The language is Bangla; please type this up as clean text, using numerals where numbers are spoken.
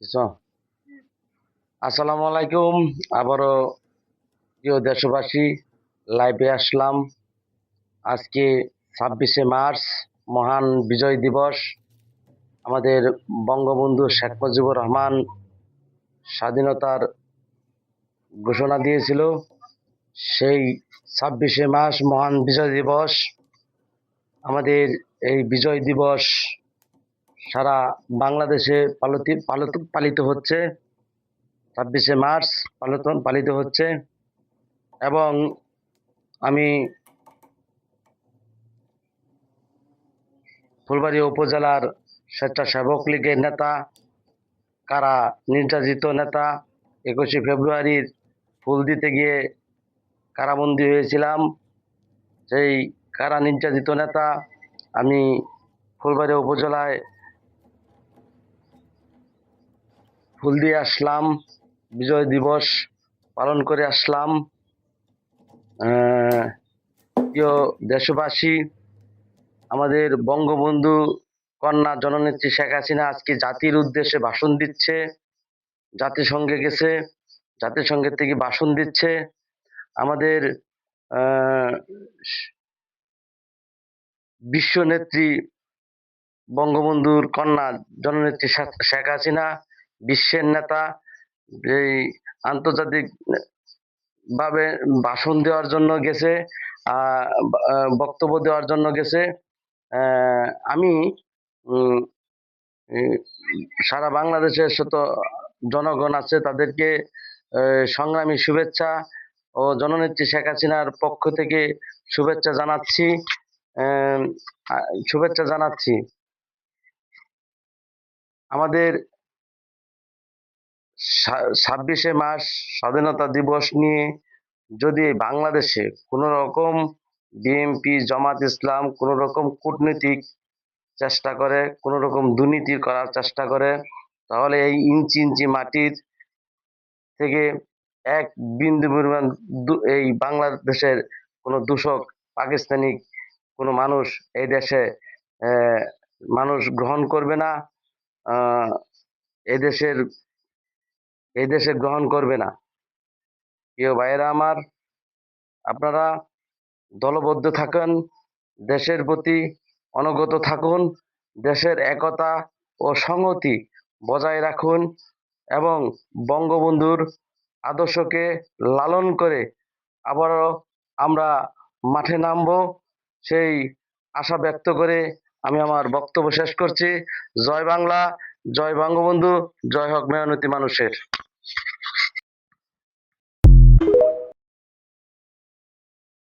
কিছু আসসালামু আলাইকুম। আবারও প্রিয় দেশবাসী, লাইভে আসলাম। আজকে 26শে মার্চ, মহান বিজয় দিবস। আমাদের বঙ্গবন্ধু শেখ মুজিবুর রহমান স্বাধীনতার ঘোষণা দিয়েছিল। সেই 26শে মার্চ মহান বিজয় দিবস। আমাদের এই বিজয় দিবস সারা বাংলাদেশে পালিত হচ্ছে। 26শে মার্চ পালিত হচ্ছে এবং আমি ফুলবাড়ী উপজেলার স্বেচ্ছাসেবক লীগের নেতা, কারা নির্যাতিত নেতা। 21শে ফেব্রুয়ারির ফুল দিতে গিয়ে কারাবন্দী হয়েছিলাম। সেই কারা নির্যাতিত নেতা। আমি ফুলবাড়ী উপজেলায় ফুল দিয়ে আসলাম, বিজয় দিবস পালন করে আসলাম। প্রিয় দেশবাসী, আমাদের বঙ্গবন্ধু কন্যা জননেত্রী শেখ হাসিনা আজকে জাতির উদ্দেশ্যে ভাষণ দিচ্ছে। জাতিসংঘে গেছে, জাতিসংঘের থেকে ভাষণ দিচ্ছে। আমাদের বিশ্ব নেত্রী বঙ্গবন্ধুর কন্যা জননেত্রী শেখ হাসিনা বিশ্বের নেতা। এই আন্তর্জাতিক ভাবে ভাষণ দেওয়ার জন্য গেছে, বক্তব্য দেওয়ার জন্য গেছে। আমি সারা বাংলাদেশের শত জনগণ আছে, তাদেরকে সংগ্রামী শুভেচ্ছা ও জননেত্রী শেখ হাসিনার পক্ষ থেকে শুভেচ্ছা জানাচ্ছি। শুভেচ্ছা জানাচ্ছি। আমাদের 26শে মার্চ স্বাধীনতা দিবস নিয়ে যদি বাংলাদেশে কোনো রকম বিএনপি, জামাত ইসলাম কোনো রকম কূটনৈতিক চেষ্টা করে, কোনো রকম দুর্নীতি করার চেষ্টা করে, তাহলে এই ইঞ্চি ইঞ্চি মাটির থেকে এক বিন্দু পরিমাণ এই বাংলাদেশের কোনো দূষক পাকিস্তানি কোনো মানুষ এই দেশে মানুষ গ্রহণ করবে না। এই দেশে গ্রহণ করবে না। প্রিয় ভাইয়েরা আমার, আপনারা দলবদ্ধ থাকুন, দেশের প্রতি অনুগত থাকুন, দেশের একতা ও সংহতি বজায় রাখুন এবং বঙ্গবন্ধুর আদর্শকে লালন করে আবারও আমরা মাঠে নামব, সেই আশা ব্যক্ত করে আমি আমার বক্তব্য শেষ করছি। জয় বাংলা, জয় বঙ্গবন্ধু, জয় হোক মেহনতি মানুষের।